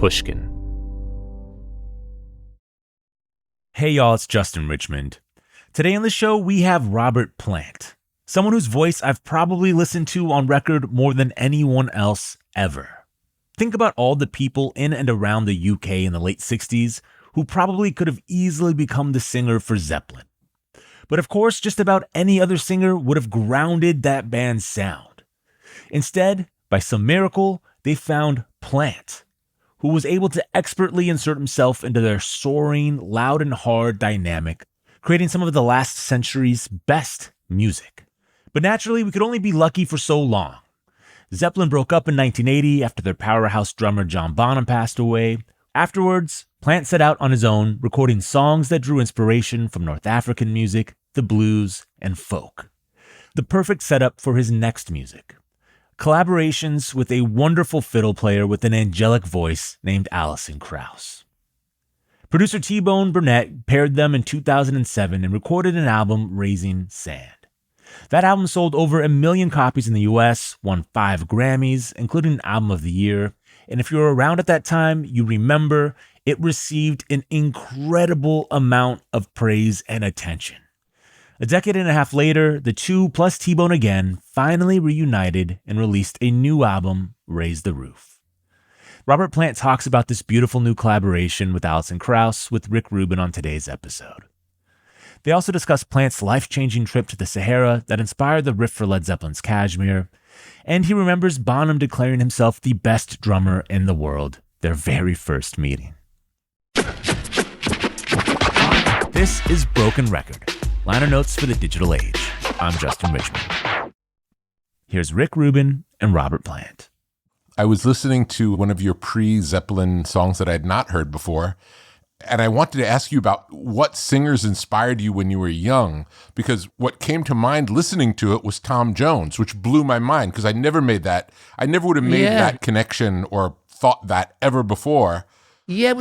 Pushkin. Hey y'all, it's Justin Richmond. Today on the show, we have Robert Plant, someone whose voice I've probably listened to on record more than anyone else ever. Think about all the people in and around the UK in the late 60s who probably could have easily become the singer for Zeppelin. But of course, just about any other singer would have grounded that band's sound. Instead, by some miracle, they found Plant, who was able to expertly insert himself into their soaring, loud and hard dynamic, creating some of the last century's best music. But naturally, we could only be lucky for so long. Zeppelin broke up in 1980 after their powerhouse drummer John Bonham passed away. Afterwards, Plant set out on his own, recording songs that drew inspiration from North African music, the blues, and folk. The perfect setup for his next music. Collaborations with a wonderful fiddle player with an angelic voice named Alison Krauss. Producer Bone Burnett paired them in 2007 and recorded an album, Raising Sand. That album sold over 1 million copies in the US, won 5 Grammys, including Album of the Year, and if you were around at that time, you remember it received an incredible amount of praise and attention. A decade and a half later, the two plus T-Bone again finally reunited and released a new album, Raise the Roof. Robert Plant talks about this beautiful new collaboration with Alison Krauss with Rick Rubin on today's episode. They also discuss Plant's life-changing trip to the Sahara that inspired the riff for Led Zeppelin's Kashmir, and he remembers Bonham declaring himself the best drummer in the world, their very first meeting. This is Broken Record. Liner notes for the digital age. I'm Justin Richmond. Here's Rick Rubin and Robert Plant. I was listening to one of your pre-Zeppelin songs that I had not heard before, and I wanted to ask you about what singers inspired you when you were young, because what came to mind listening to it was Tom Jones, which blew my mind, because I never would have made that connection or thought that ever before. Yeah, it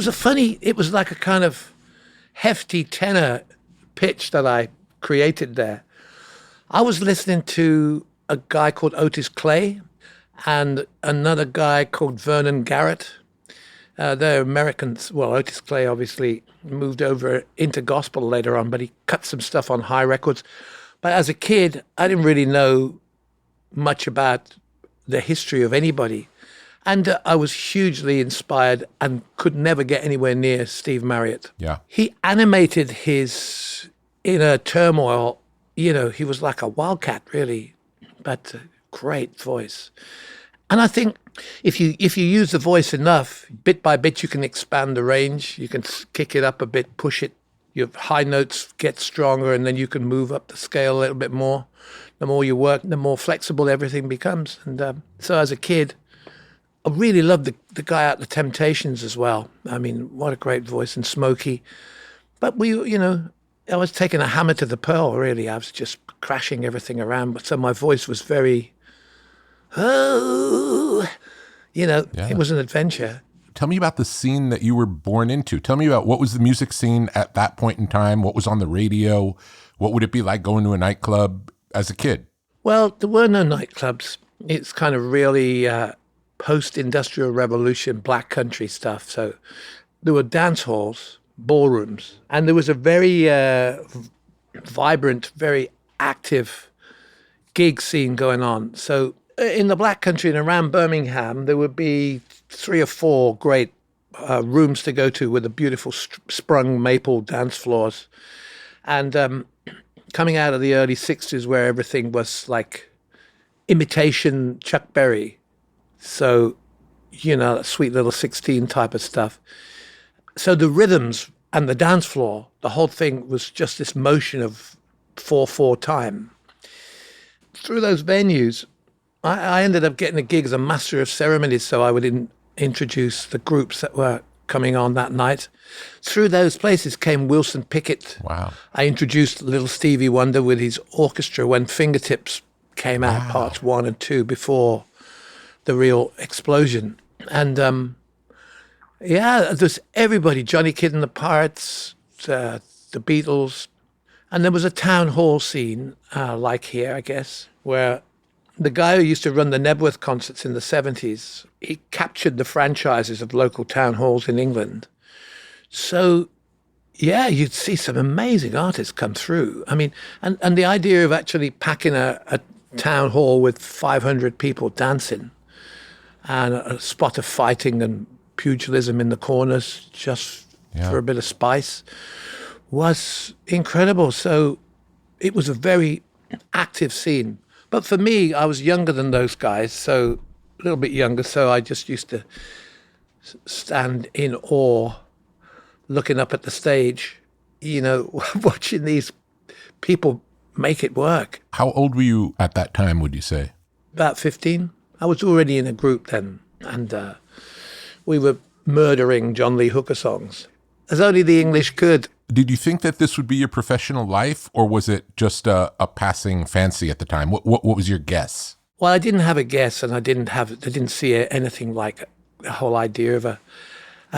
was like a kind of hefty tenor pitch that I created there. I was listening to a guy called Otis Clay and another guy called Vernon Garrett. They're Americans. Well, Otis Clay obviously moved over into gospel later on, but he cut some stuff on High Records. But as a kid, I didn't really know much about the history of anybody. And I was hugely inspired and could never get anywhere near Steve Marriott. Yeah. He animated his inner turmoil. You know, he was like a wildcat, really, but a great voice. And I think if you use the voice enough, bit by bit, you can expand the range. You can kick it up a bit, push it. Your high notes get stronger, and then you can move up the scale a little bit more. The more you work, the more flexible everything becomes. And so as a kid, I really loved the guy out of the Temptations as well. I mean, what a great voice, and Smokey. But I was taking a hammer to the pearl, really. I was just crashing everything around. But so my voice was very, it was an adventure. Tell me about the scene that you were born into. Tell me about what was the music scene at that point in time? What was on the radio? What would it be like going to a nightclub as a kid? Well, there were no nightclubs. It's kind of really post-industrial revolution, black country stuff. So there were dance halls, ballrooms, and there was a very vibrant, very active gig scene going on. So in the black country and around Birmingham, there would be 3 or 4 great rooms to go to with the beautiful sprung maple dance floors. And coming out of the early 60s where everything was like imitation Chuck Berry. So, sweet little 16 type of stuff. So the rhythms and the dance floor, the whole thing was just this motion of 4/4 time. Through those venues, I ended up getting a gig as a master of ceremonies, so I would introduce the groups that were coming on that night. Through those places came Wilson Pickett. Wow. I introduced little Stevie Wonder with his orchestra when Fingertips came out, parts 1 and 2, before the real explosion. And there's everybody, Johnny Kidd and the Pirates, the Beatles. And there was a town hall scene, like here, I guess, where the guy who used to run the Nebworth concerts in the 70s, he captured the franchises of local town halls in England. So, yeah, you'd see some amazing artists come through. I mean, and the idea of actually packing a town hall with 500 people dancing and a spot of fighting and pugilism in the corners just for a bit of spice was incredible. So it was a very active scene. But for me, I was younger than those guys, so a little bit younger, so I just used to stand in awe, looking up at the stage, you know, watching these people make it work. How old were you at that time, would you say? About 15. I was already in a group then, and we were murdering John Lee Hooker songs, as only the English could. Did you think that this would be your professional life, or was it just a passing fancy at the time? What was your guess? Well, I didn't have a guess, and I didn't see anything like the whole idea of a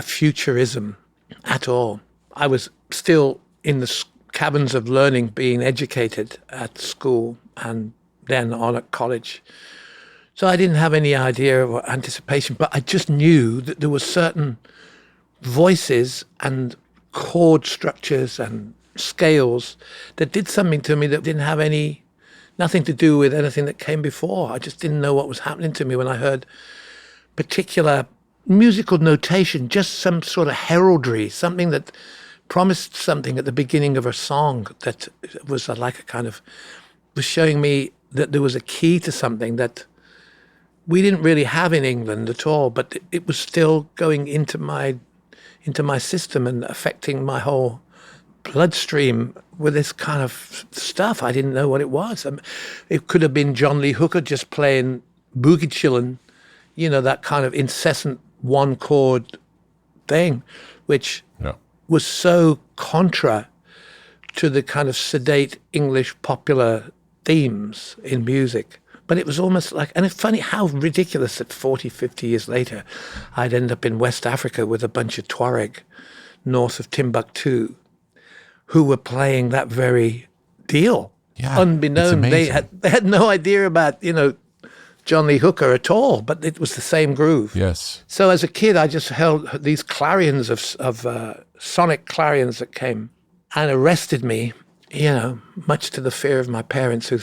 futurism at all. I was still in the cabins of learning, being educated at school and then on at college. So I didn't have any idea or anticipation, but I just knew that there were certain voices and chord structures and scales that did something to me that didn't have nothing to do with anything that came before. I just didn't know what was happening to me when I heard particular musical notation, just some sort of heraldry, something that promised something at the beginning of a song that was like a kind of, was showing me that there was a key to something that we didn't really have in England at all, but it was still going into my system and affecting my whole bloodstream with this kind of stuff. I didn't know what it was. It could have been John Lee Hooker just playing boogie chillin', you know, that kind of incessant one chord thing, which was so contra to the kind of sedate English popular themes in music. But it was almost like, and it's funny how ridiculous that 40, 50 years later, I'd end up in West Africa with a bunch of Tuareg north of Timbuktu who were playing that very deal. Yeah, unbeknown. They had no idea about, you know, John Lee Hooker at all, but it was the same groove. Yes. So as a kid, I just held these clarions of sonic clarions that came and arrested me, you know, much to the fear of my parents who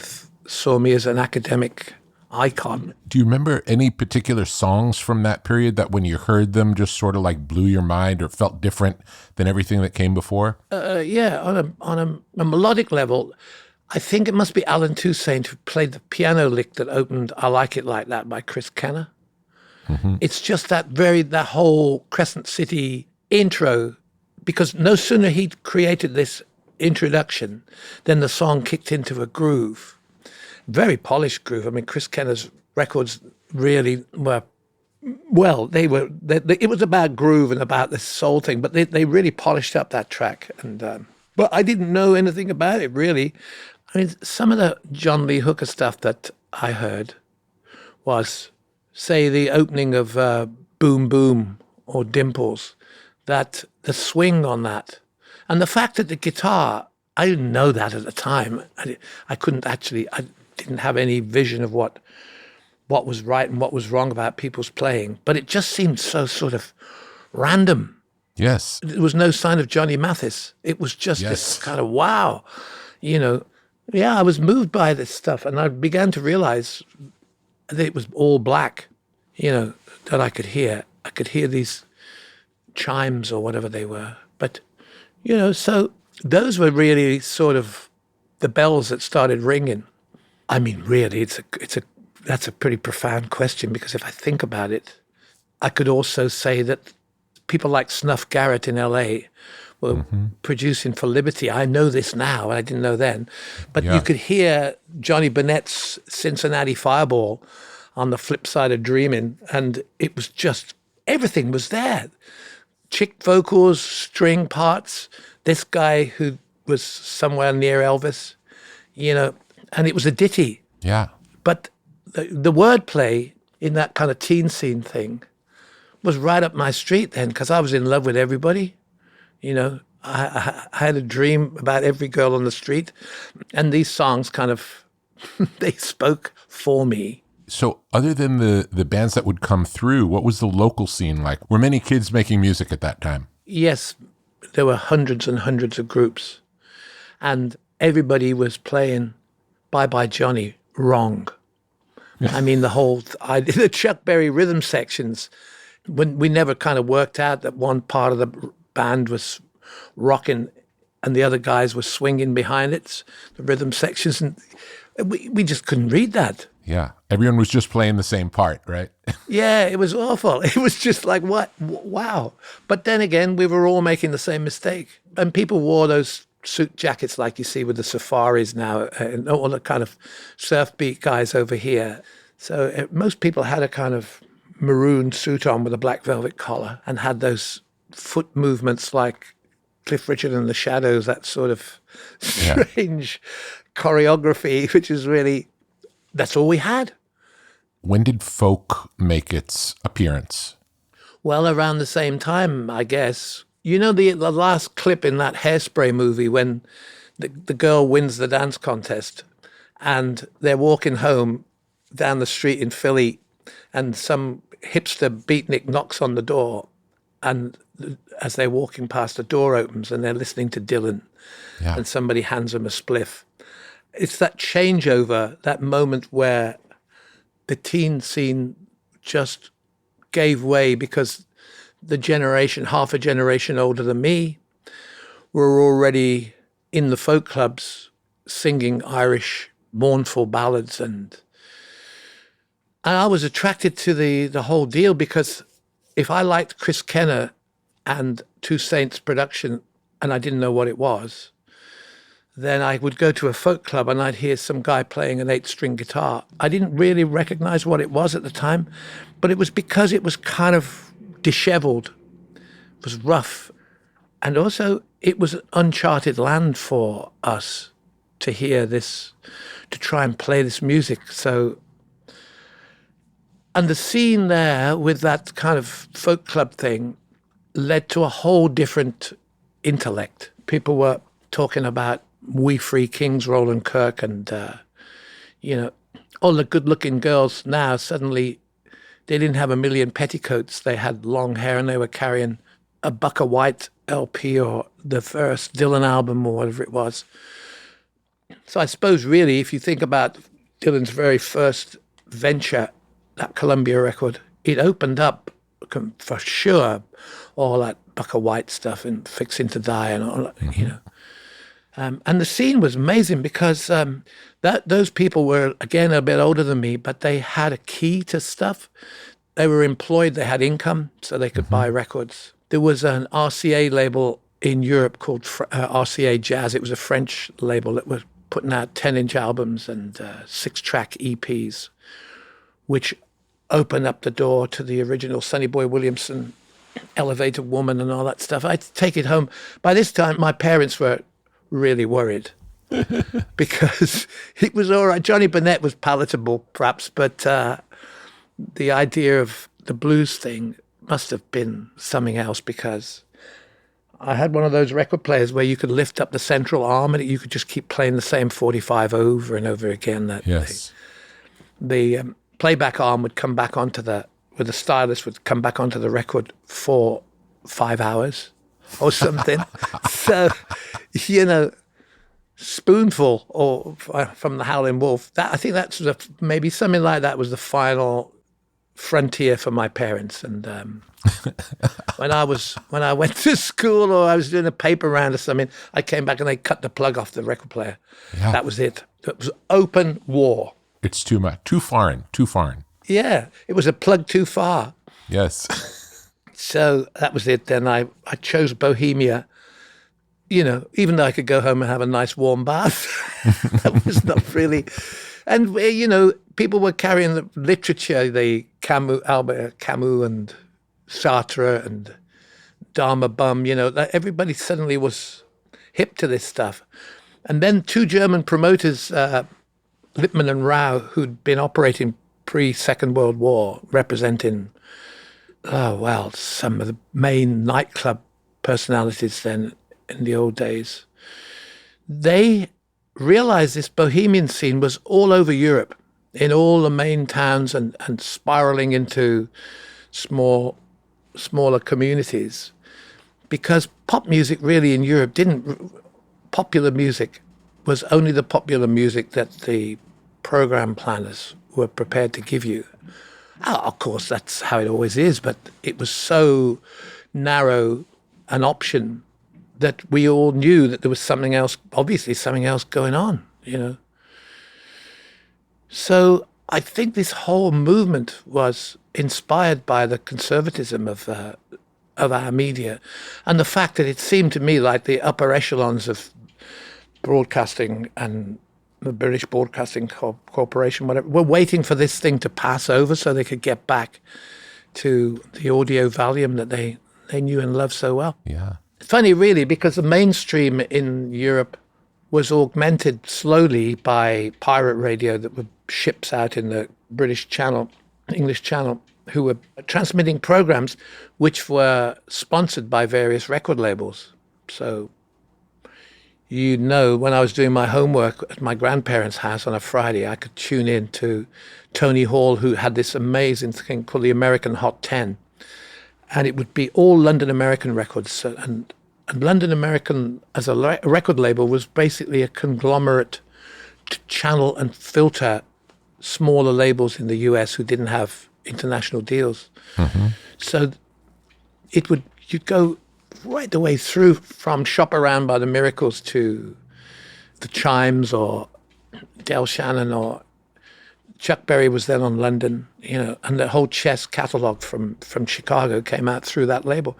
saw me as an academic icon. Do you remember any particular songs from that period that when you heard them just sort of like blew your mind or felt different than everything that came before? Yeah, on a melodic level, I think it must be Alan Toussaint who played the piano lick that opened I Like It Like That by Chris Kenner. Mm-hmm. It's just that whole Crescent City intro, because no sooner he'd created this introduction than the song kicked into a groove. Very polished groove. I mean, Chris Kenner's records really were, well, it was about groove and about this soul thing, but they really polished up that track. And but I didn't know anything about it, really. I mean, some of the John Lee Hooker stuff that I heard was, say, the opening of Boom Boom or Dimples, that the swing on that, and the fact that the guitar, I didn't know that at the time. I didn't have any vision of what was right and what was wrong about people's playing, but it just seemed so sort of random. Yes. There was no sign of Johnny Mathis. It was just this kind of wow, you know. Yeah, I was moved by this stuff, and I began to realize that it was all black, you know, that I could hear. I could hear these chimes or whatever they were. But, you know, so those were really sort of the bells that started ringing. I mean, really, that's a pretty profound question, because if I think about it, I could also say that people like Snuff Garrett in LA were producing for Liberty. I know this now, I didn't know then. But you could hear Johnny Burnett's Cincinnati Fireball on the flip side of Dreamin', and it was just, everything was there. Chick vocals, string parts, this guy who was somewhere near Elvis, you know, and it was a ditty. Yeah. But the wordplay in that kind of teen scene thing was right up my street then, because I was in love with everybody. You know, I had a dream about every girl on the street, and these songs kind of They spoke for me. So other than the bands that would come through, what was the local scene like? Were many kids making music at that time? Yes, there were hundreds and hundreds of groups. And everybody was playing Bye Bye Johnny wrong. I mean, the Chuck Berry rhythm sections, when we never kind of worked out that one part of the band was rocking and the other guys were swinging behind it, the rhythm sections, and we just couldn't read that. Yeah. Everyone was just playing the same part, right? Yeah, it was awful. It was just like, what? Wow. But then again, we were all making the same mistake. And people wore those suit jackets like you see with the safaris now, and all the kind of surf beat guys over here. So most people had a kind of maroon suit on with a black velvet collar and had those foot movements like Cliff Richard and the Shadows, that sort of strange choreography, which is really, that's all we had. When did folk make its appearance? Well, around the same time, I guess. You know, the last clip in that Hairspray movie when the girl wins the dance contest and they're walking home down the street in Philly and some hipster beatnik knocks on the door, and as they're walking past, the door opens and they're listening to Dylan and somebody hands them a spliff. It's that changeover, that moment where the teen scene just gave way because the generation, half a generation older than me, were already in the folk clubs singing Irish mournful ballads. And I was attracted to the whole deal because if I liked Chris Kenner and Two Saints production and I didn't know what it was, then I would go to a folk club and I'd hear some guy playing an 8-string guitar. I didn't really recognize what it was at the time, but it was because it was kind of disheveled, it was rough. And also it was uncharted land for us to hear this, to try and play this music. So, and the scene there with that kind of folk club thing led to a whole different intellect. People were talking about We Free Kings, Roland Kirk, and, all the good-looking girls now suddenly, they didn't have a million petticoats. They had long hair and they were carrying a Buck of White LP or the first Dylan album or whatever it was. So I suppose really if you think about Dylan's very first venture, that Columbia record, it opened up for sure all that Buck of White stuff and Fixing to Die and all that, and the scene was amazing because those people were, again, a bit older than me, but they had a key to stuff. They were employed, they had income, so they could buy records. There was an RCA label in Europe called RCA Jazz. It was a French label that was putting out 10-inch albums and 6-track EPs, which opened up the door to the original Sonny Boy Williamson, Elevator Woman and all that stuff. I'd take it home. By this time, my parents were really worried because it was all right. Johnny Burnett was palatable, perhaps, but the idea of the blues thing must have been something else because I had one of those record players where you could lift up the central arm and you could just keep playing the same 45 over and over again. The playback arm would come back onto with the stylus would come back onto the record for 5 hours or something. So, Spoonful or from the Howlin' Wolf. I think that's maybe something like that was the final frontier for my parents. And when I went to school or I was doing a paper round or something, I came back and they cut the plug off the record player. Yeah. That was it. It was open war. It's too much, too foreign. Yeah, it was a plug too far. Yes. So that was it. Then I chose Bohemia. Even though I could go home and have a nice warm bath, that was not really. And, people were carrying the literature, the Albert Camus and Sartre and Dharma Bum, everybody suddenly was hip to this stuff. And then 2 German promoters, Lippmann and Rau, who'd been operating pre-Second World War, representing, some of the main nightclub personalities then in the old days. They realized this bohemian scene was all over Europe, in all the main towns and spiraling into smaller communities, because pop music really in Europe popular music was only the popular music that the program planners were prepared to give you. Of course, that's how it always is, but it was so narrow an option that we all knew that there was something else, obviously something else going on, you know. So I think this whole movement was inspired by the conservatism of our media, and the fact that it seemed to me like the upper echelons of broadcasting and the British Broadcasting Corporation, whatever, were waiting for this thing to pass over so they could get back to the audio volume that they knew and loved so well. Yeah. It's funny, really, because the mainstream in Europe was augmented slowly by pirate radio that were ships out in the British Channel, English Channel, who were transmitting programs which were sponsored by various record labels. So, you know, when I was doing my homework at my grandparents' house on a Friday, I could tune in to Tony Hall, who had this amazing thing called the American Hot 10. And it would be all London American records. So, and London American, as a record label, was basically a conglomerate to channel and filter smaller labels in the US who didn't have international deals. Mm-hmm. So you'd go right the way through from Shop Around by the Miracles to the Chimes or Del Shannon, or Chuck Berry was then on London, you know, and the whole chess catalogue from Chicago came out through that label.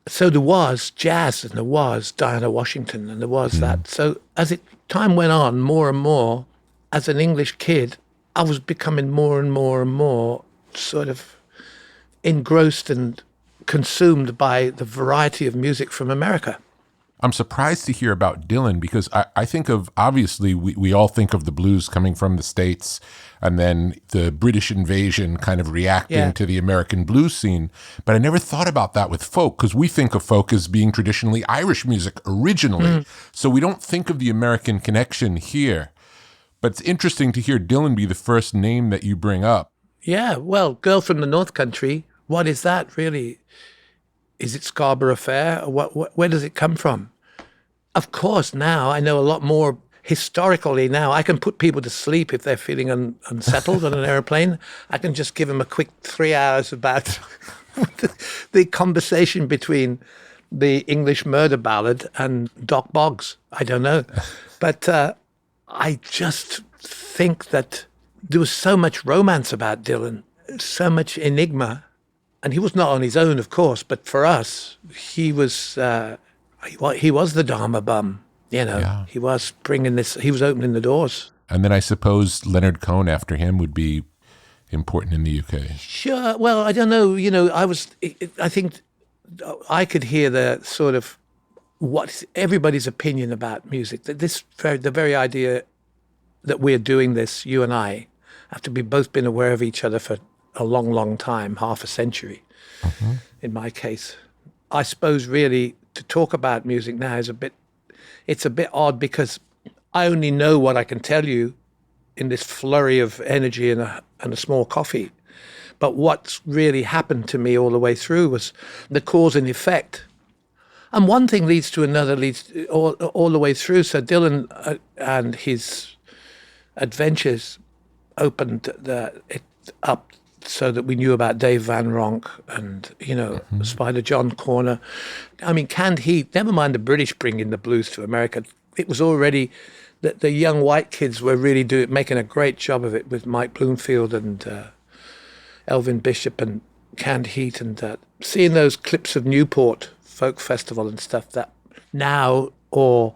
So there was jazz, and there was Diana Washington, and there was that. So as time went on, more and more, as an English kid, I was becoming more and more and more sort of engrossed and consumed by the variety of music from America. I'm surprised to hear about Dylan, because I think of, obviously, we all think of the blues coming from the States, and then the British invasion kind of reacting to the American blues scene. But I never thought about that with folk, because we think of folk as being traditionally Irish music originally. So we don't think of the American connection here. But it's interesting to hear Dylan be the first name that you bring up. Yeah, well, Girl from the North Country, what is that really? Is it Scarborough Fair? Where does it come from? Of course, now I know a lot more historically now. I can put people to sleep if they're feeling unsettled on an airplane. I can just give them a quick 3 hours about the conversation between the English murder ballad and Doc Boggs. I don't know. But I just think that there was so much romance about Dylan, so much enigma. And he was not on his own, of course, but for us, he was the Dharma bum, you know. Yeah. He was he was opening the doors. And then I suppose Leonard Cohen after him would be important in the UK. Sure. Well, I don't know, you know, I think I could hear the sort of what everybody's opinion about music, that the very idea that we're doing this, you and I, after we've both been aware of each other for a long, long time, half a century, in my case. I suppose really to talk about music now it's a bit odd, because I only know what I can tell you in this flurry of energy and a small coffee. But what's really happened to me all the way through was the cause and effect. And one thing leads to another, all the way through. So Dylan and his adventures opened it up so that we knew about Dave Van Ronk and, you know, Spider John Corner. I mean, Canned Heat, never mind the British bringing the blues to America. It was already that the young white kids were really making a great job of it with Mike Bloomfield and Elvin Bishop and Canned Heat, and seeing those clips of Newport Folk Festival and stuff that now, or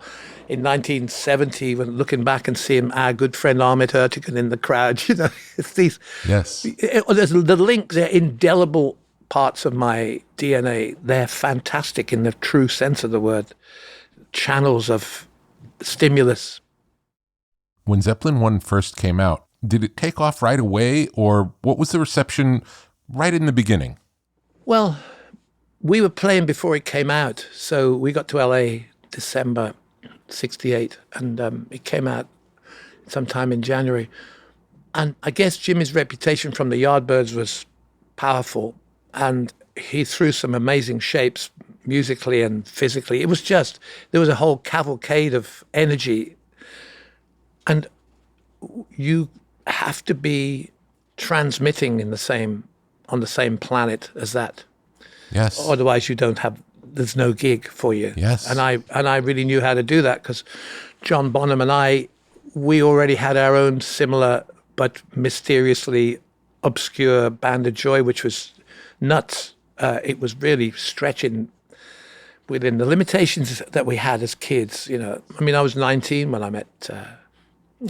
in 1970, when looking back and seeing our good friend Ahmet Ertegun in the crowd, you know, it's these. Yes. There's the links, they're indelible parts of my DNA. They're fantastic in the true sense of the word. Channels of stimulus. When Zeppelin 1 first came out, did it take off right away, or what was the reception right in the beginning? Well, we were playing before it came out, so we got to LA December '68, and it came out sometime in January. And I guess Jimmy's reputation from the Yardbirds was powerful, and he threw some amazing shapes musically and physically. It was just, there was a whole cavalcade of energy, and you have to be transmitting on the same planet as that. Yes. Otherwise there's no gig for you. Yes. And I really knew how to do that, because John Bonham and we already had our own similar but mysteriously obscure Band of Joy, which was nuts. It was really stretching within the limitations that we had as kids. I mean, I was 19 when I met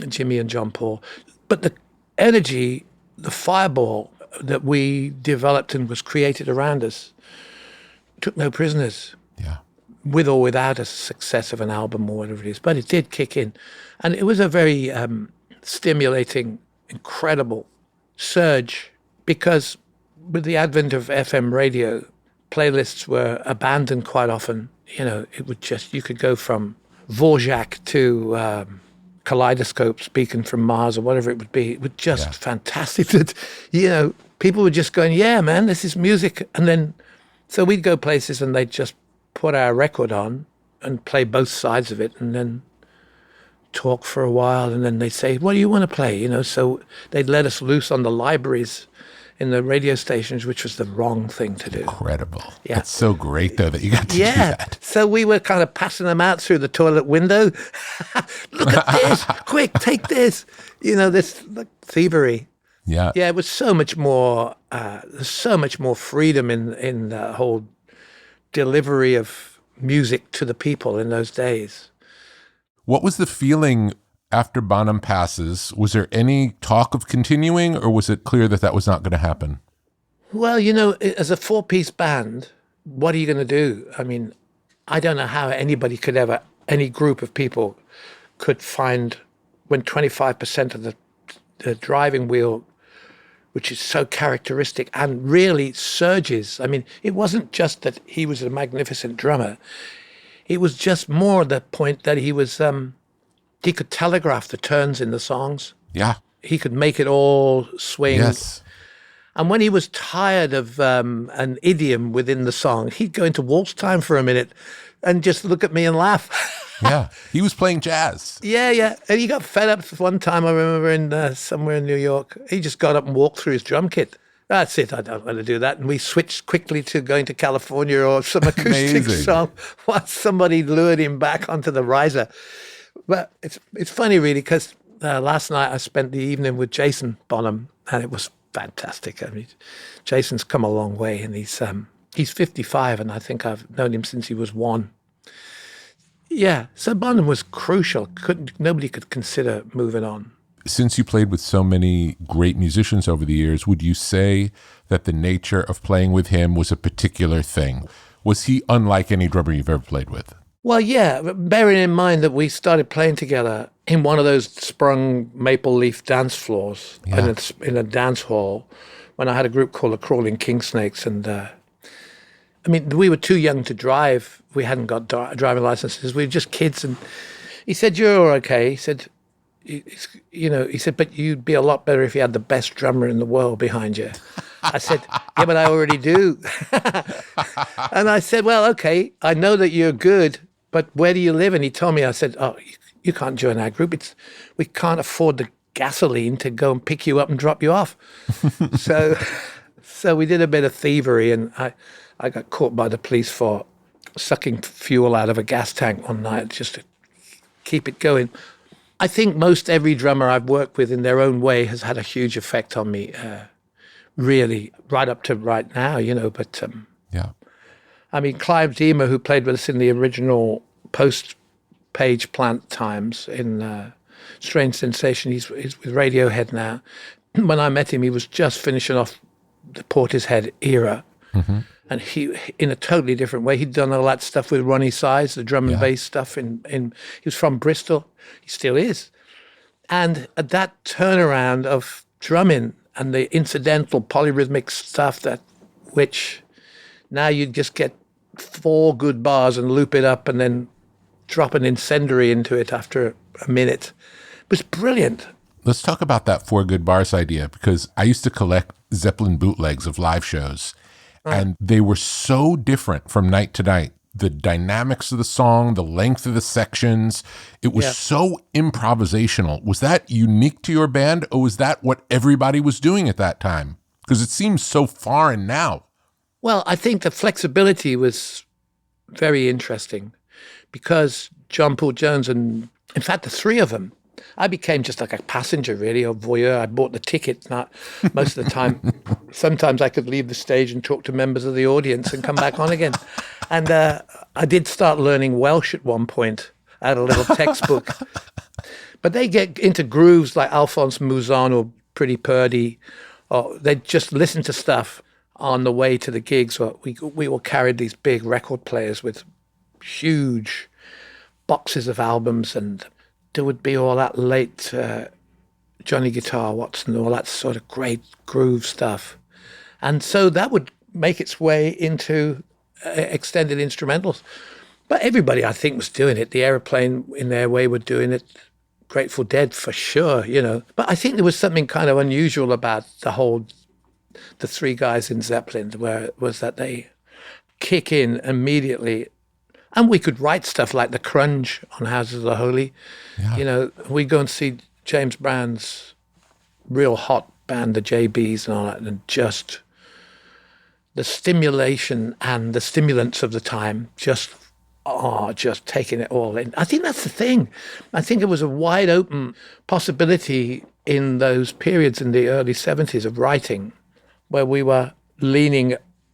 Jimmy and John Paul, but the energy, the fireball that we developed and was created around us took no prisoners. Yeah. With or without a success of an album or whatever it is, but it did kick in, and it was a very stimulating, incredible surge, because with the advent of FM radio, playlists were abandoned quite often. It would you could go from Dvorak to Kaleidoscope, Speaking from Mars, or whatever it would be. It was just fantastic that, people were just going, yeah, man, this is music. And then, so we'd go places and they'd just put our record on and play both sides of it, and then talk for a while, and then they'd say, what do you want to play? So they'd let us loose on the libraries in the radio stations, which was the wrong thing to do. Incredible. Yeah. It's so great, though, that you got to do that. So we were kind of passing them out through the toilet window. Look at this. Quick, take this. This like, thievery. Yeah. Yeah, it was so much more, there's so much more freedom in the whole delivery of music to the people in those days. What was the feeling after Bonham passes? Was there any talk of continuing, or was it clear that was not going to happen? Well, as a four-piece band, what are you going to do? I mean, I don't know how any group of people could find, when 25% of the driving wheel, which is so characteristic and really surges. I mean, it wasn't just that he was a magnificent drummer. It was just more the point that he was, he could telegraph the turns in the songs. Yeah. He could make it all swing. Yes. And when he was tired of an idiom within the song, he'd go into waltz time for a minute and just look at me and laugh. Yeah. He was playing jazz. Yeah. And he got fed up one time, I remember, in somewhere in New York. He just got up and walked through his drum kit. That's it. I don't want to do that. And we switched quickly to going to California or some acoustic song once somebody lured him back onto the riser. But it's funny, really, because last night I spent the evening with Jason Bonham, and it was fantastic. I mean, Jason's come a long way, and he's 55, and I think I've known him since he was 1. Yeah, so Bonham was crucial. Nobody could consider moving on. Since you played with so many great musicians over the years, would you say that the nature of playing with him was a particular thing? Was he unlike any drummer you've ever played with? Well, yeah, bearing in mind that we started playing together in one of those sprung maple leaf dance floors in a dance hall when I had a group called the Crawling King Snakes. And I mean, we were too young to drive. We hadn't got driving licenses. We were just kids. And he said, you're okay. He said, he said, but you'd be a lot better if you had the best drummer in the world behind you. I said, yeah, but I already do. And I said, well, okay, I know that you're good, but where do you live? And he told me, I said, oh, you can't join our group. We can't afford the gasoline to go and pick you up and drop you off. So we did a bit of thievery, and I got caught by the police for sucking fuel out of a gas tank one night just to keep it going. I think most every drummer I've worked with in their own way has had a huge effect on me, really, right up to right now, But yeah, I mean, Clive Deamer, who played with us in the original post-Page Plant times in Strange Sensation, he's with Radiohead now. When I met him, he was just finishing off the Portishead era. Mm-hmm. And he, in a totally different way, he'd done all that stuff with Ronnie Size, the drum and bass stuff. He was from Bristol. He still is. And that turnaround of drumming and the incidental polyrhythmic stuff which now you just get 4 good bars and loop it up and then drop an incendiary into it after a minute. It was brilliant. Let's talk about that Four Good Bars idea, because I used to collect Zeppelin bootlegs of live shows, and they were so different from night to night. The dynamics of the song, the length of the sections, it was so improvisational. Was that unique to your band, or was that what everybody was doing at that time? Because it seems so foreign now. Well, I think the flexibility was very interesting because John Paul Jones and, in fact, the three of them, I became just like a passenger, really, or voyeur. I bought the ticket most of the time. Sometimes I could leave the stage and talk to members of the audience and come back on again. And I did start learning Welsh at one point. I had a little textbook. But they get into grooves like Alphonse Mouzon or Pretty Purdy, or they just listen to stuff on the way to the gigs. Or we all carried these big record players with huge boxes of albums, and there would be all that late Johnny Guitar Watson, all that sort of great groove stuff. And so that would make its way into extended instrumentals. But everybody, I think, was doing it. The Aeroplane, in their way, were doing it. Grateful Dead, for sure, you know. But I think there was something kind of unusual about the three guys in Zeppelin, where it was that they kick in immediately. And we could write stuff like The Crunge on Houses of the Holy. Yeah. You know, we go and see James Brown's real hot band, the JBs and all that, and just the stimulation and the stimulants of the time, just taking it all in. I think that's the thing. I think it was a wide open possibility in those periods in the early 70s of writing, where we were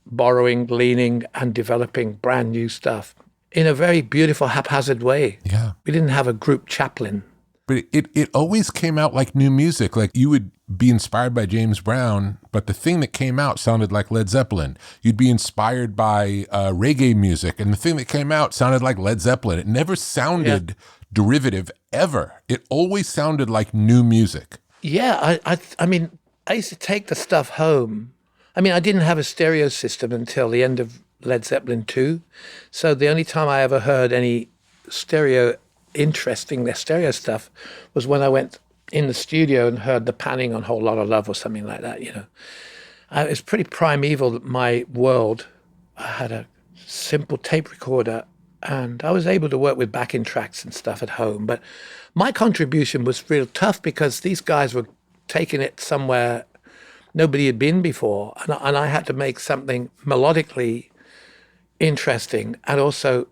borrowing, leaning, and developing brand new stuff in a very beautiful, haphazard way. Yeah. We didn't have a group chaplain. But it always came out like new music. Like you would be inspired by James Brown, but the thing that came out sounded like Led Zeppelin. You'd be inspired by reggae music, and the thing that came out sounded like Led Zeppelin. It never sounded derivative ever. It always sounded like new music. Yeah, I mean, I used to take the stuff home. I mean, I didn't have a stereo system until the end of Led Zeppelin 2. So the only time I ever heard any stereo stuff was when I went in the studio and heard the panning on Whole Lotta Love or something like that, you know. It was pretty primeval, my world. I had a simple tape recorder and I was able to work with backing tracks and stuff at home. But my contribution was real tough because these guys were taking it somewhere nobody had been before. And I had to make something melodically interesting. And also,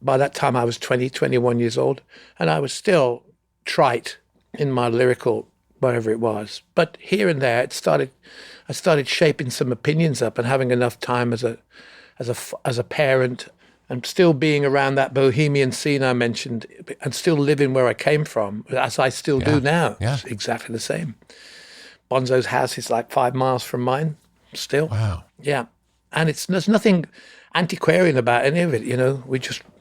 by that time, I was 20, 21 years old, and I was still trite in my lyrical, whatever it was. But here and there, I started shaping some opinions up and having enough time as a parent and still being around that bohemian scene I mentioned and still living where I came from, as I still do now. Yeah. It's exactly the same. Bonzo's house is like 5 miles from mine still. Wow. Yeah. And there's nothing antiquarian about any of it, you know.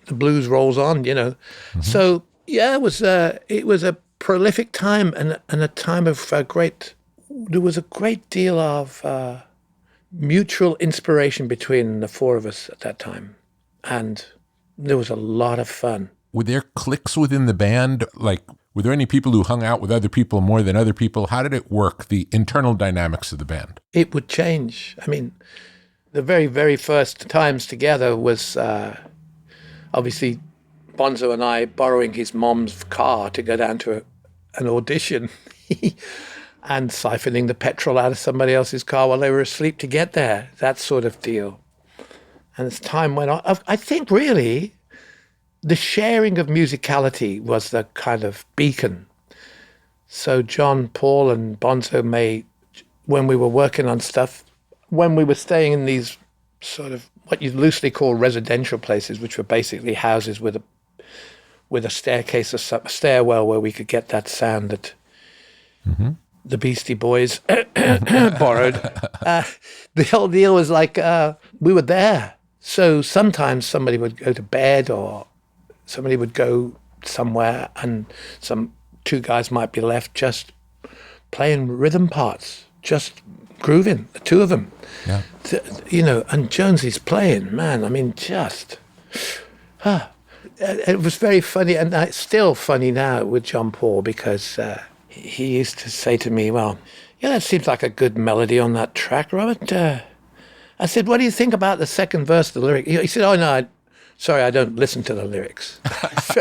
The blues rolls on, you know. Mm-hmm. So, yeah, it was a prolific time and a time of there was a great deal of mutual inspiration between the four of us at that time. And there was a lot of fun. Were there cliques within the band? Like, were there any people who hung out with other people more than other people? How did it work, the internal dynamics of the band? It would change. I mean, the very, very first times together was obviously Bonzo and I borrowing his mom's car to go down to an audition and siphoning the petrol out of somebody else's car while they were asleep to get there, that sort of deal. And as time went on, I think really the sharing of musicality was the kind of beacon. So John, Paul, and Bonzo when we were working on stuff, when we were staying in these sort of what you loosely call residential places, which were basically houses with a staircase or a stairwell where we could get that sound that the Beastie Boys borrowed. The whole deal was like we were there. So sometimes somebody would go to bed or somebody would go somewhere and two guys might be left just playing rhythm parts, just grooving, the two of them. Yeah. You know, and Jonesy's playing, man, I mean, just... it was very funny, and it's still funny now with John Paul, because he used to say to me, well, yeah, that seems like a good melody on that track, Robert. I said, what do you think about the second verse of the lyric? He said, oh, no, sorry, I don't listen to the lyrics. So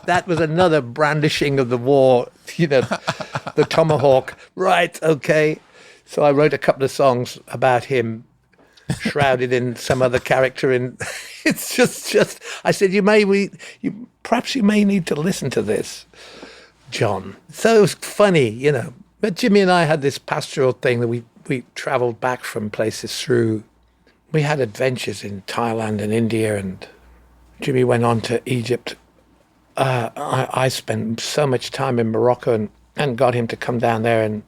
that was another brandishing of the war, the tomahawk. Right, okay. So I wrote a couple of songs about him, shrouded in some other character. And it's just. I said, perhaps you may need to listen to this, John. So it was funny, But Jimmy and I had this pastoral thing that we traveled back from places through. We had adventures in Thailand and India, and Jimmy went on to Egypt. I spent so much time in Morocco and got him to come down there in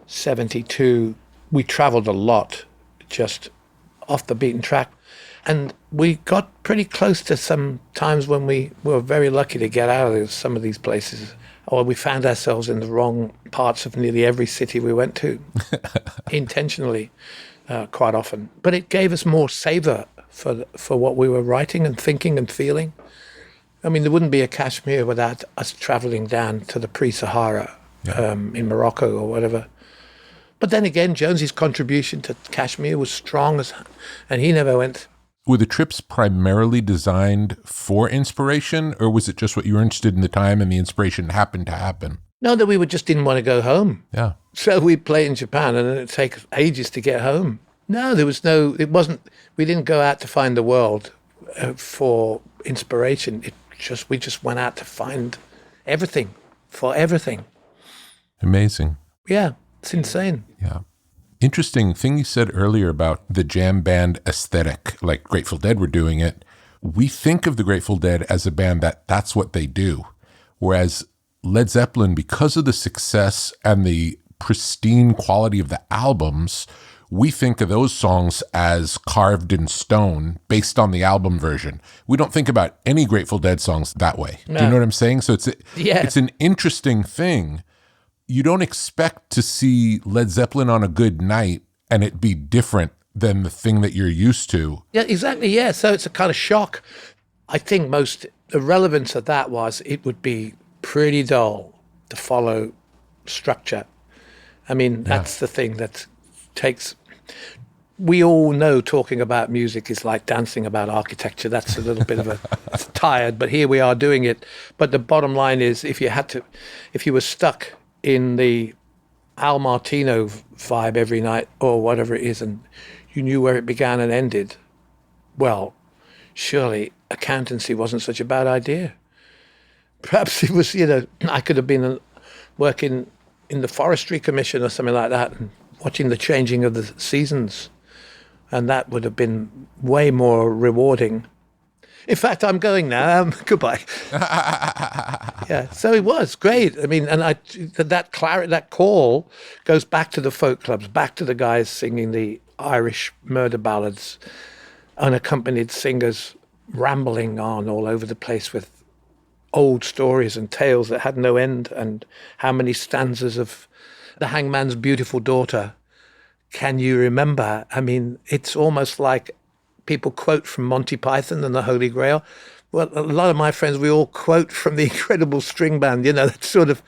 72. We traveled a lot, just off the beaten track. And we got pretty close to some times when we were very lucky to get out of some of these places. Or we found ourselves in the wrong parts of nearly every city we went to, intentionally, quite often. But it gave us more savor for what we were writing and thinking and feeling. I mean, there wouldn't be a Kashmir without us traveling down to the pre-Sahara in Morocco or whatever. But then again, Jonesy's contribution to Kashmir was strong, and he never went. Were the trips primarily designed for inspiration, or was it just what you were interested in the time and the inspiration happened to happen? No, that we just didn't want to go home. Yeah. So we'd play in Japan, and then it'd take ages to get home. No, we didn't go out to find the world for inspiration. We just went out to find everything, for everything. Amazing. Yeah, it's insane. Yeah. Interesting thing you said earlier about the jam band aesthetic, like Grateful Dead were doing it. We think of the Grateful Dead as a band that's what they do. Whereas Led Zeppelin, because of the success and the pristine quality of the albums, we think of those songs as carved in stone based on the album version. We don't think about any Grateful Dead songs that way. No. Do you know what I'm saying? So it's an interesting thing. You don't expect to see Led Zeppelin on a good night and it be different than the thing that you're used to. Yeah, exactly. Yeah. So it's a kind of shock. I think the relevance of that was it would be pretty dull to follow structure. I mean, that's the thing that we all know talking about music is like dancing about architecture. That's a little bit of it's tired, but here we are doing it. But the bottom line is, if you were stuck in the Al Martino vibe every night or whatever it is, and you knew where it began and ended, well, surely accountancy wasn't such a bad idea. Perhaps it was, I could have been working in the Forestry Commission or something like that and watching the changing of the seasons, and that would have been way more rewarding. In fact, I'm going now. Goodbye. Yeah, so it was great. I mean, and that call goes back to the folk clubs, back to the guys singing the Irish murder ballads, unaccompanied singers rambling on all over the place with old stories and tales that had no end, and how many stanzas of The Hangman's Beautiful Daughter can you remember? I mean, it's almost like people quote from Monty Python and the Holy Grail. Well, a lot of my friends, we all quote from the Incredible String Band. That's sort of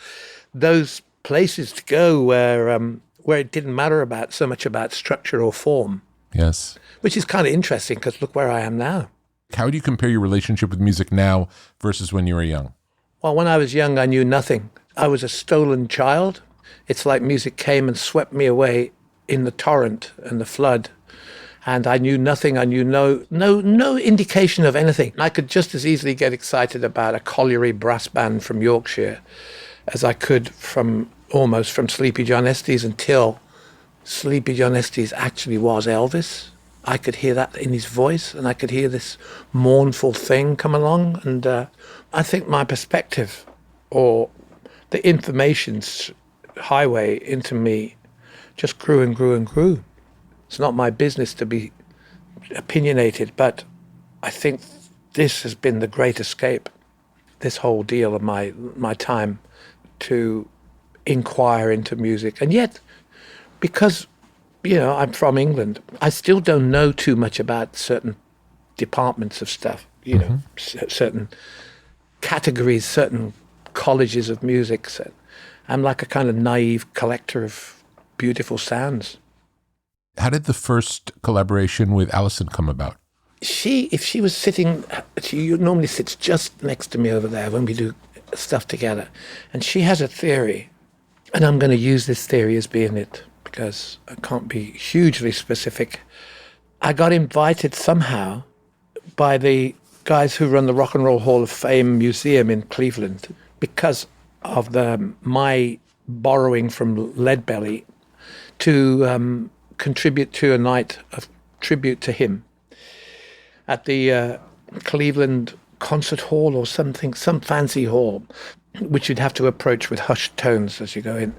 those places to go where it didn't matter so much about structure or form. Yes. Which is kind of interesting, because look where I am now. How do you compare your relationship with music now versus when you were young? Well, when I was young, I knew nothing. I was a stolen child. It's like music came and swept me away in the torrent and the flood. And I knew nothing. I knew no indication of anything. I could just as easily get excited about a colliery brass band from Yorkshire as I could from Sleepy John Estes, until Sleepy John Estes actually was Elvis. I could hear that in his voice, and I could hear this mournful thing come along. And I think my perspective, or the information's highway into me, just grew and grew and grew. It's not my business to be opinionated, but I think this has been the great escape, this whole deal of my time, to inquire into music. And yet, because, I'm from England, I still don't know too much about certain departments of stuff. certain categories, certain colleges of music. So I'm like a kind of naive collector of beautiful sounds. How did the first collaboration with Alison come about? If she was sitting, she normally sits just next to me over there when we do stuff together. And she has a theory, and I'm going to use this theory as being it, because I can't be hugely specific. I got invited somehow by the guys who run the Rock and Roll Hall of Fame Museum in Cleveland because of my borrowing from Leadbelly to contribute to a night of tribute to him at the Cleveland Concert Hall or something, some fancy hall, which you'd have to approach with hushed tones as you go in.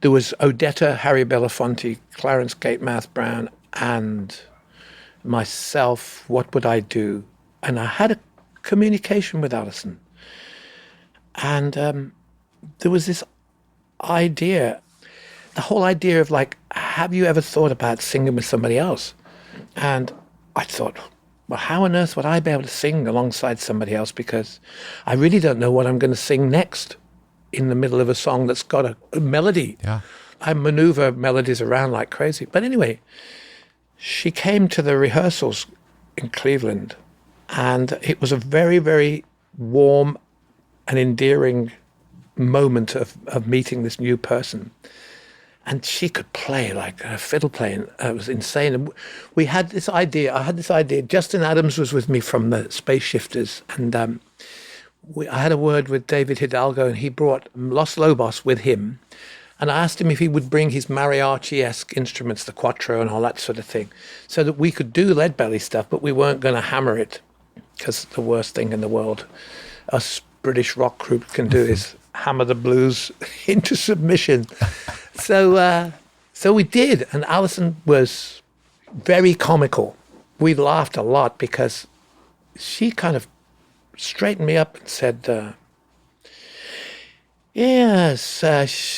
There was Odetta, Harry Belafonte, Clarence Gatemouth Brown, and myself. What would I do? And I had a communication with Alison. And there was this idea, the whole idea of like, have you ever thought about singing with somebody else? And I thought, well, how on earth would I be able to sing alongside somebody else? Because I really don't know what I'm going to sing next in the middle of a song that's got a melody. Yeah. I maneuver melodies around like crazy. But anyway, she came to the rehearsals in Cleveland, and it was a very, very warm and endearing moment of meeting this new person. And she could play like a fiddle playing. It was insane. And we had this idea. I had this idea. Justin Adams was with me from the Space Shifters. And I had a word with David Hidalgo, and he brought Los Lobos with him. And I asked him if he would bring his mariachi-esque instruments, the quattro and all that sort of thing, so that we could do Leadbelly stuff, but we weren't going to hammer it, because the worst thing in the world us British rock group can do is hammer the blues into submission. So we did, and Alison was very comical. We laughed a lot because she kind of straightened me up and said, yes,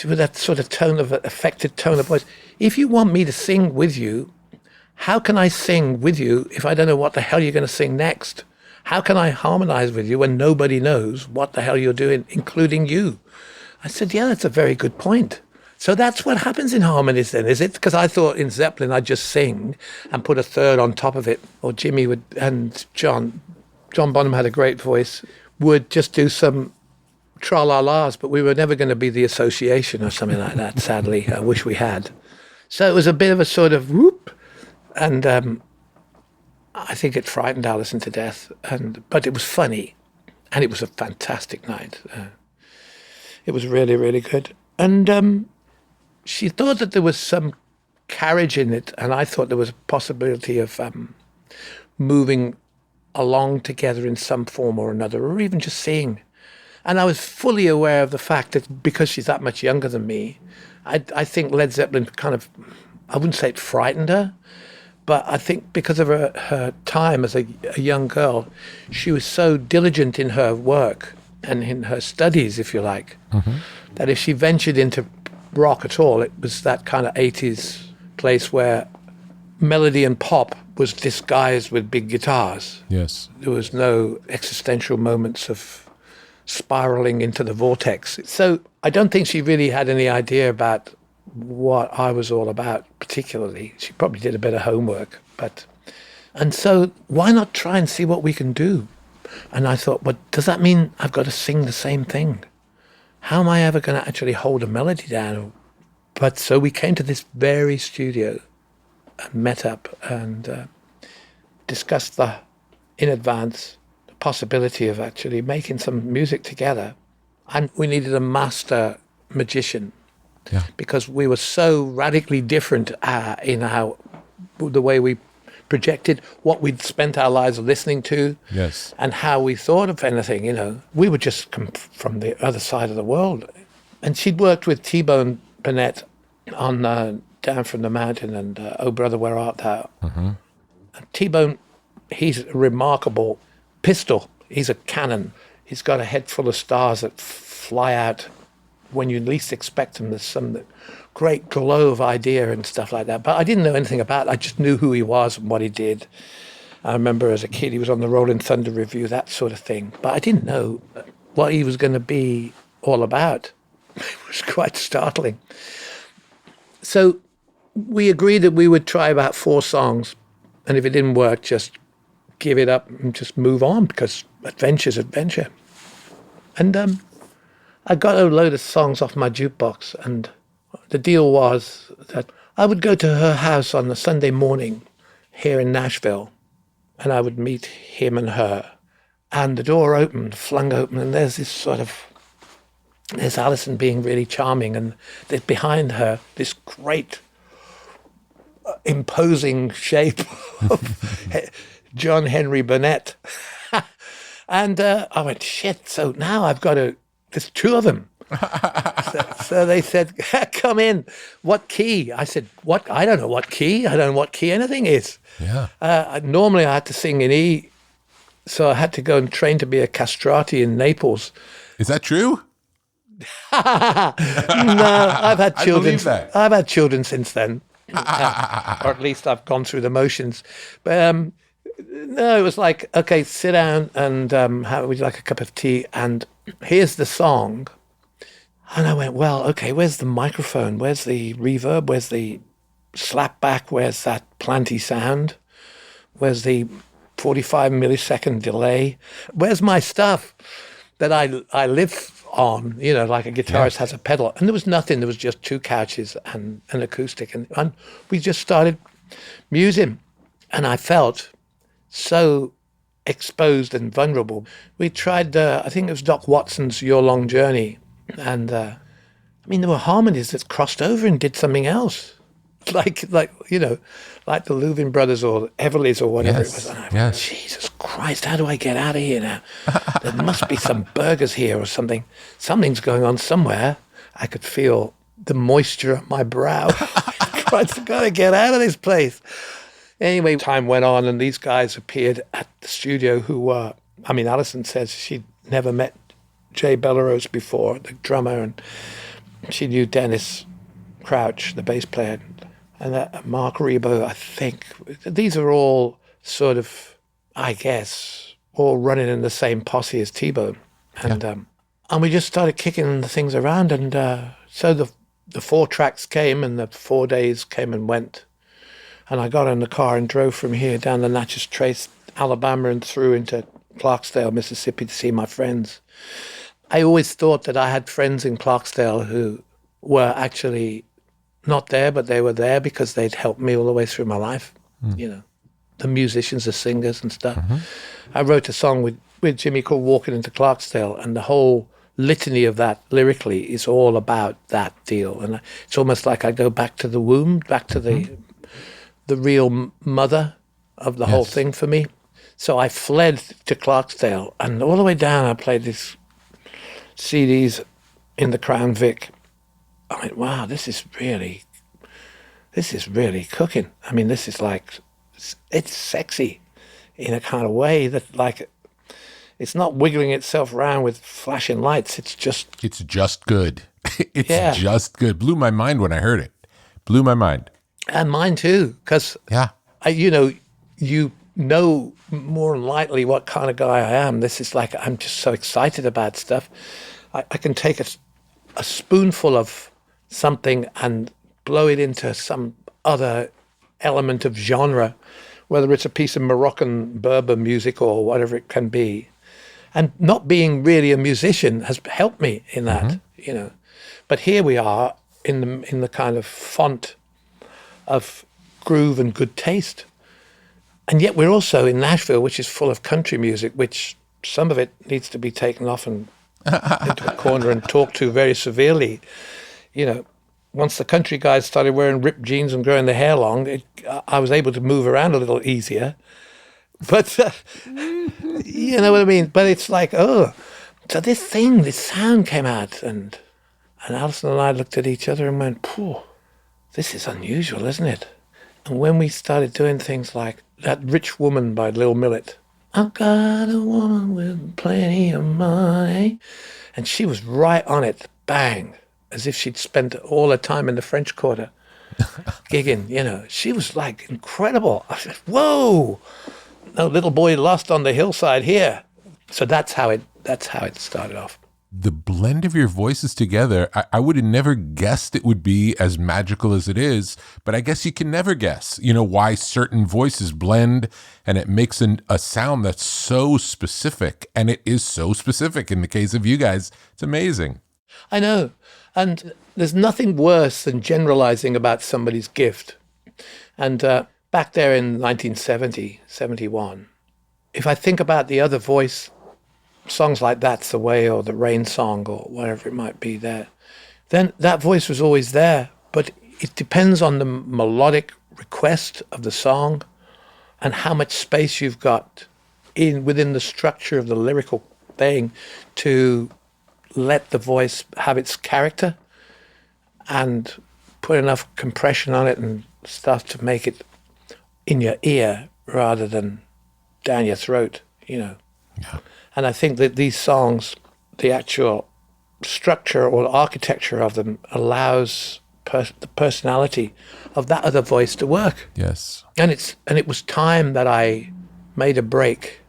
with that sort of affected tone of voice, if you want me to sing with you, how can I sing with you if I don't know what the hell you're going to sing next? How can I harmonize with you when nobody knows what the hell you're doing, including you? I said, yeah, that's a very good point. So that's what happens in harmonies then, is it? Because I thought in Zeppelin I'd just sing and put a third on top of it, or Jimmy would, and John Bonham had a great voice, would just do some tra-la-las, but we were never going to be the Association or something like that, sadly. I wish we had. So it was a bit of a sort of whoop, and I think it frightened Alison to death, but it was funny, and it was a fantastic night. It was really, really good. And she thought that there was some carriage in it, and I thought there was a possibility of moving along together in some form or another, or even just singing. And I was fully aware of the fact that because she's that much younger than me, I think Led Zeppelin kind of, I wouldn't say it frightened her, but I think because of her time as a young girl, she was so diligent in her work and in her studies, if you like, that if she ventured into rock at all, it was that kind of 80s place where melody and pop was disguised with big guitars. Yes. There was no existential moments of spiraling into the vortex. So I don't think she really had any idea about what I was all about particularly. She probably did a bit of homework, and so why not try and see what we can do? And I thought, well, does that mean I've got to sing the same thing? How am I ever going to actually hold a melody down? But so we came to this very studio and met up and discussed in advance the possibility of actually making some music together. And we needed a master magician. Yeah. Because we were so radically different in the way we projected, what we'd spent our lives listening to, Yes. and how we thought of anything, We were just from the other side of the world. And she'd worked with Bone Burnett on Down from the Mountain and Oh Brother, Where Art Thou? Mm-hmm. And T-Bone, he's a remarkable pistol. He's a cannon. He's got a head full of stars that fly out when you least expect them. There's some great glow of idea and stuff like that. But I didn't know anything about it. I just knew who he was and what he did. I remember as a kid, he was on the Rolling Thunder Review, that sort of thing. But I didn't know what he was going to be all about. It was quite startling. So we agreed that we would try about 4 songs. And if it didn't work, just give it up and just move on, because adventure's adventure. And I got a load of songs off my jukebox. And the deal was that I would go to her house on a Sunday morning here in Nashville, and I would meet him and her. And the door opened, flung open, and there's Alison being really charming, and there's behind her this great, imposing shape of John Henry Burnett. And I went, shit, so now I've got to, there's 2 of them. So they said, come in. What key? I said, what? I don't know what key. I don't know what key anything is. Yeah. Normally I had to sing in E, so I had to go and train to be a castrati in Naples. Is that true? No, I've had children. I believe that. I've had children since then, or at least I've gone through the motions. But no, it was like, okay, sit down and would you like a cup of tea? And here's the song. And I went, well, okay, where's the microphone? Where's the reverb? Where's the slap back? Where's that planty sound? Where's the 45 millisecond delay? Where's my stuff that I live on? You know, like a guitarist has a pedal. And there was nothing. There was just 2 couches and an acoustic. And we just started musing. And I felt so exposed and vulnerable. We tried, I think it was Doc Watson's Your Long Journey. And I mean, there were harmonies that crossed over and did something else, like you know, like the Lubin brothers or Everly's or whatever it was. And I went, Jesus Christ, how do I get out of here now? There must be some burgers here or something. Something's going on somewhere. I could feel the moisture on my brow. Christ, I've got to get out of this place. Anyway, time went on, and these guys appeared at the studio who were, I mean, Alison says she'd never met Jay Bellerose before, the drummer, and she knew Dennis Crouch, the bass player, and Mark Rebo, I think. These are all sort of, I guess, all running in the same posse as T-Bone. And we just started kicking the things around, and so the 4 tracks came, and the 4 days came and went. And I got in the car and drove from here down the Natchez Trace, Alabama, and through into Clarksdale, Mississippi, to see my friends. I always thought that I had friends in Clarksdale who were actually not there, but they were there because they'd helped me all the way through my life. You know, the musicians, the singers and stuff. I wrote a song with Jimmy called Walking into Clarksdale, and the whole litany of that lyrically is all about that deal. And it's almost like I go back to the womb, back to the real mother of the whole thing for me. So I fled to Clarksdale, and all the way down I played these CDs in the Crown Vic. I went, wow, this is really cooking. I mean, this is like, it's sexy in a kind of way that, like, it's not wiggling itself around with flashing lights. It's just good. It's just good. Blew my mind when I heard it. Blew my mind. And mine too, because you know more than likely what kind of guy I am. This is like, I'm just so excited about stuff. I can take a spoonful of something and blow it into some other element of genre, whether it's a piece of Moroccan Berber music or whatever it can be. And not being really a musician has helped me in that, you know. But here we are in the kind of font of groove and good taste. And yet we're also in Nashville, which is full of country music, which some of it needs to be taken off and into a corner and talked to very severely. You know, once the country guys started wearing ripped jeans and growing their hair long, I was able to move around a little easier. But, you know what I mean? But it's like, oh, so this sound came out. And Alison and I looked at each other and went, phew, this is unusual, isn't it? And when we started doing things like that Rich Woman by Lil Millet, I've got a woman with plenty of money. And she was right on it, bang, as if she'd spent all her time in the French Quarter gigging, you know. She was like incredible. I said, whoa, No, little boy lost on the hillside here. So that's how it started off. The blend of your voices together, I would have never guessed it would be as magical as it is, but I guess you can never guess, why certain voices blend, and it makes a sound that's so specific, and it is so specific in the case of you guys. It's amazing. I know. And there's nothing worse than generalizing about somebody's gift. And back there in 1970, 71, if I think about the other voice, songs like That's the Way or the Rain Song or whatever it might be there, then that voice was always there. But it depends on the melodic request of the song and how much space you've got within the structure of the lyrical thing to let the voice have its character and put enough compression on it and stuff to make it in your ear rather than down your throat, Yeah. And I think that these songs, the actual structure or architecture of them allows the personality of that other voice to work. Yes. And it was time that I made a break.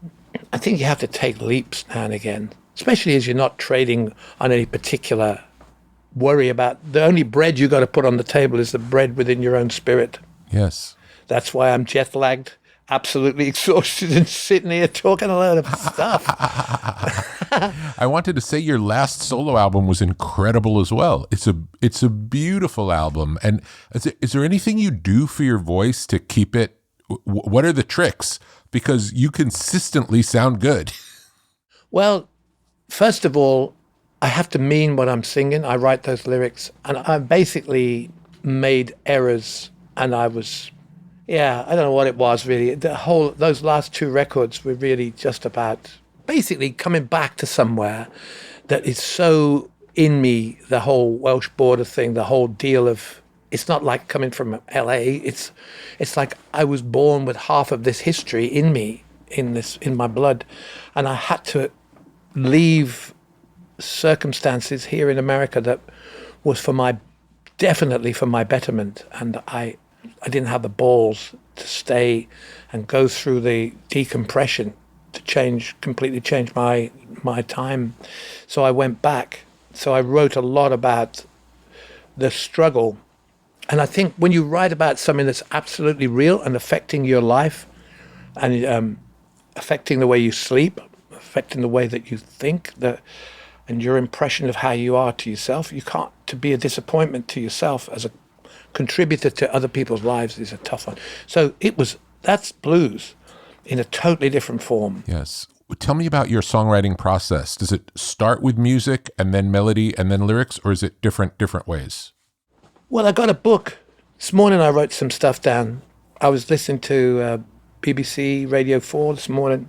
I think you have to take leaps now and again, especially as you're not trading on any particular worry about the only bread you got to put on the table is the bread within your own spirit. Yes. That's why I'm jet lagged, absolutely exhausted, and sitting here talking a load of stuff. I wanted to say your last solo album was incredible as well. It's a beautiful album. And is there anything you do for your voice to keep it? What are the tricks? Because you consistently sound good. Well, first of all, I have to mean what I'm singing. I write those lyrics, and I basically made errors, and I don't know what it was really. Those last two records were really just about basically coming back to somewhere that is so in me, the whole Welsh border thing, the whole deal of, it's not like coming from LA. It's like I was born with half of this history in me, in my blood, and I had to leave circumstances here in America that was definitely for my betterment, and I didn't have the balls to stay and go through the decompression to completely change my time. So I went back. So I wrote a lot about the struggle. And I think when you write about something that's absolutely real and affecting your life and affecting the way you sleep, affecting the way that you think, and your impression of how you are to yourself, to be a disappointment to yourself as a contributor to other people's lives is a tough one. So that's blues in a totally different form. Yes. Tell me about your songwriting process. Does it start with music and then melody and then lyrics, or is it different ways? Well, I got a book. This morning I wrote some stuff down. I was listening to BBC Radio 4 this morning,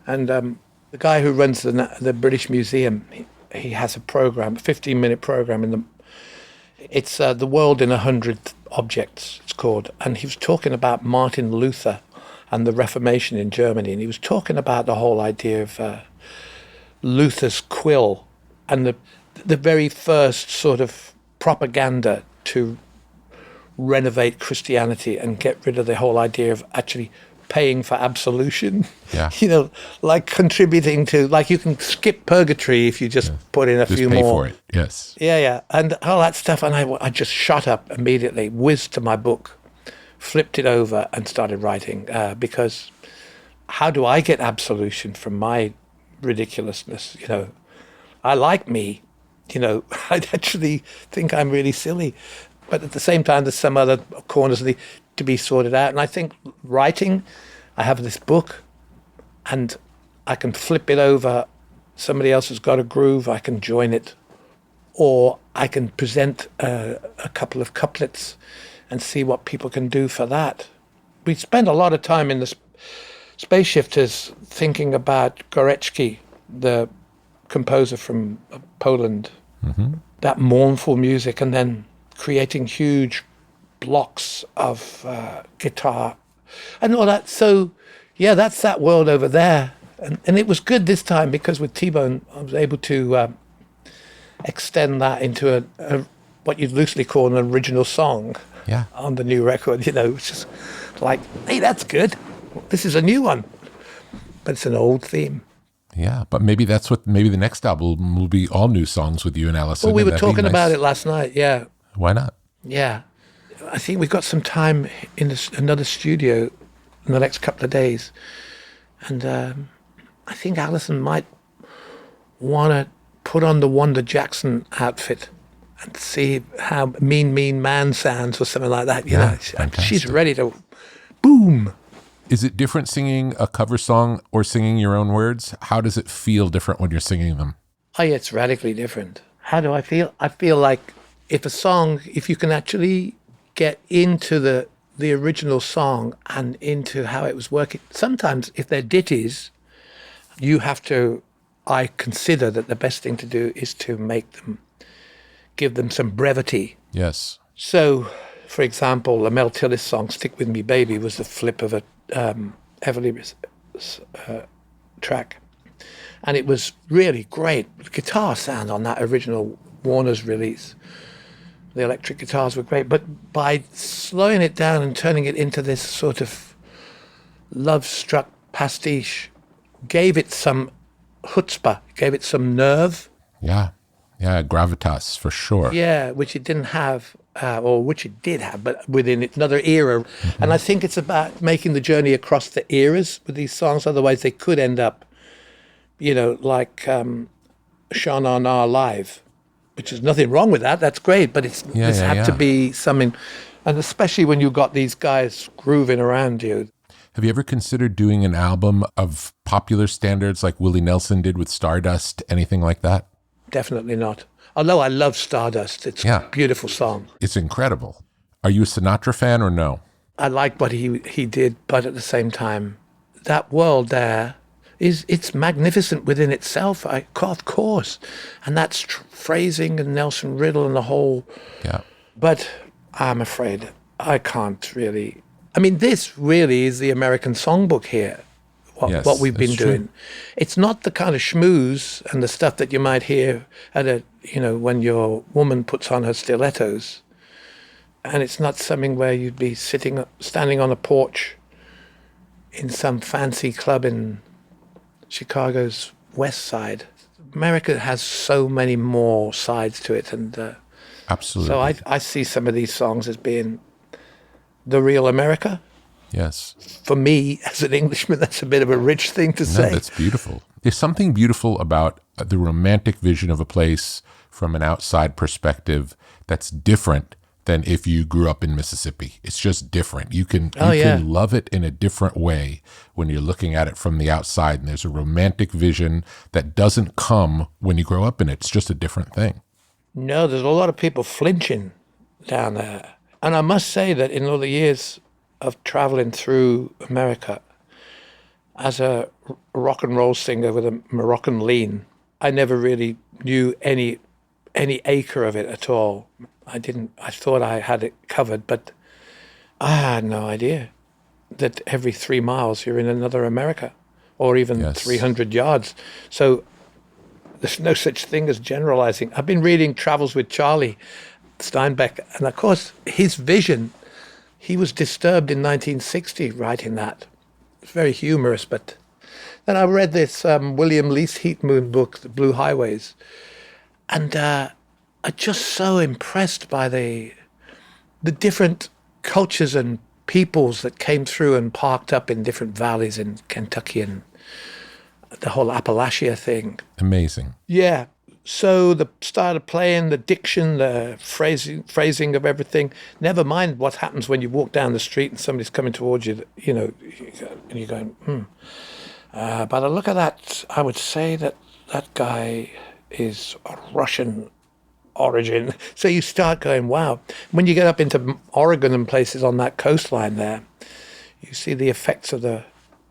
and the guy who runs the British Museum, he has a program, a 15-minute program it's The World in 100 Objects, it's called. And he was talking about Martin Luther and the Reformation in Germany. And he was talking about the whole idea of Luther's quill and the very first sort of propaganda to renovate Christianity and get rid of the whole idea of actually paying for absolution. Yeah. Like contributing to, like you can skip purgatory if you just put in a few more. Just pay for it, yes. Yeah. And all that stuff. And I just shut up immediately, whizzed to my book, flipped it over and started writing because how do I get absolution from my ridiculousness? I like me, I actually think I'm really silly. But at the same time, there's some other corners to be sorted out. And I think writing, I have this book and I can flip it over. Somebody else has got a groove, I can join it. Or I can present a couple of couplets and see what people can do for that. We spend a lot of time in the Space Shifters thinking about Gorecki, the composer from Poland, that mournful music, and then creating huge blocks of guitar and all that. So, yeah, that's that world over there. And it was good this time because with T-Bone, I was able to extend that into a what you'd loosely call an original song on the new record, which is like, hey, that's good. This is a new one. but it's an old theme. Yeah, but maybe maybe the next album will be all new songs with you and Alison. Well, we and were that'd be talking nice. about it last night. Yeah, Why not? yeah. I think we've got some time in another studio in the next couple of days, and I think Alison might want to put on the Wanda Jackson outfit and see how Mean Man sounds or something like that. You know, fantastic. she's ready to boom. Is it different singing a cover song or singing your own words? How does it feel different when you're singing them? Oh, yeah, it's radically different. How do I feel? I feel like if you can actually get into the original song and into how it was working. Sometimes if they're ditties, I consider that the best thing to do is to give them some brevity. Yes. So, for example, the Mel Tillis song, Stick With Me Baby, was the flip of a Everly track. And it was really great. The guitar sound on that original Warner's release, the electric guitars were great. But by slowing it down and turning it into this sort of love-struck pastiche, gave it some chutzpah, gave it some nerve. Yeah. Yeah, gravitas, for sure. Yeah, which it didn't have, or which it did have, but within another era. Mm-hmm. And I think it's about making the journey across the eras with these songs. Otherwise, they could end up, like Sha Na Na Live, which is nothing wrong with that. That's great, but this had to be something. And especially when you've got these guys grooving around you. Have you ever considered doing an album of popular standards like Willie Nelson did with Stardust, anything like that? Definitely not. Although I love Stardust. It's a beautiful song. It's incredible. Are you a Sinatra fan or no? I like what he did, but at the same time, that world there it's magnificent within itself, of course. And that's phrasing and Nelson Riddle and the whole... Yeah. But I'm afraid I can't really... I mean, this really is the American songbook here. What we've been doing. It's not the kind of schmooze and the stuff that you might hear at when your woman puts on her stilettos. And it's not something where you'd be standing on a porch in some fancy club in Chicago's West Side. America has so many more sides to it. And absolutely. So I see some of these songs as being the real America. Yes. For me, as an Englishman, that's a bit of a rich thing to say. No, that's beautiful. There's something beautiful about the romantic vision of a place from an outside perspective that's different than if you grew up in Mississippi. It's just different. You can love it in a different way when you're looking at it from the outside. And there's a romantic vision that doesn't come when you grow up in it. It's just a different thing. No, there's a lot of people flinching down there. And I must say that in all the years of traveling through America as a rock and roll singer with a Moroccan lean, I never really knew any acre of it at all. I thought I had it covered, but I had no idea that every 3 miles you're in another America, or even 300 yards. So there's no such thing as generalizing. I've been reading Travels with Charlie Steinbeck, and of course his vision, he was disturbed in 1960 writing that. It's very humorous, but then I read this William Lease Heatmoon book, The Blue Highways, and I'm just so impressed by the different cultures and peoples that came through and parked up in different valleys in Kentucky and the whole Appalachia thing. Amazing. Yeah. So the style of playing, the diction, the phrasing of everything. Never mind what happens when you walk down the street and somebody's coming towards you, and you're going, By the look of that, I would say that guy is a Russian origin. So you start going, wow. When you get up into Oregon and places on that coastline there, you see the effects of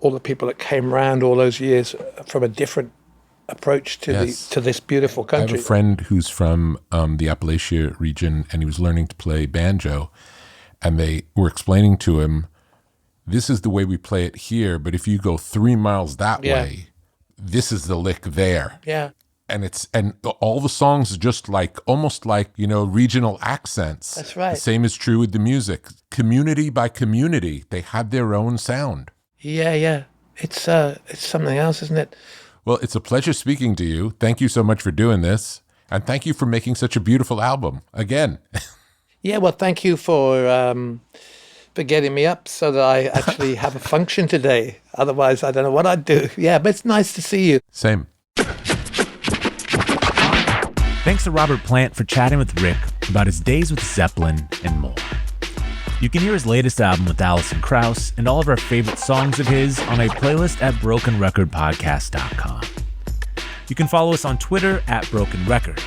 all the people that came around all those years from a different approach to this beautiful country. I have a friend who's from the Appalachia region, and he was learning to play banjo, and they were explaining to him, this is the way we play it here, but if you go 3 miles that way, this is the lick there. Yeah. And all the songs are just almost like regional accents. That's right. The same is true with the music. Community by community, they had their own sound. Yeah. it's something else, isn't it? Well, it's a pleasure speaking to you. Thank you so much for doing this. And thank you for making such a beautiful album again. Yeah, well, thank you for getting me up so that I actually have a function today. Otherwise, I don't know what I'd do. Yeah, but it's nice to see you. Same. Thanks to Robert Plant for chatting with Rick about his days with Zeppelin and more. You can hear his latest album with Alison Krauss and all of our favorite songs of his on a playlist at brokenrecordpodcast.com. You can follow us on Twitter at Broken Record.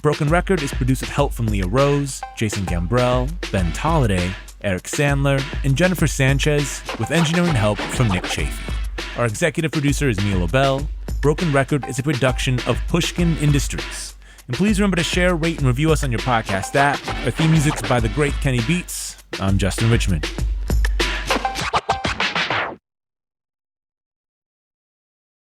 Broken Record is produced with help from Leah Rose, Jason Gambrell, Ben Tolliday, Eric Sandler, and Jennifer Sanchez, with engineering help from Nick Chafee. Our executive producer is Neil Abell. Broken Record is a production of Pushkin Industries. And please remember to share, rate, and review us on your podcast app. Our theme music's by the great Kenny Beats. I'm Justin Richmond.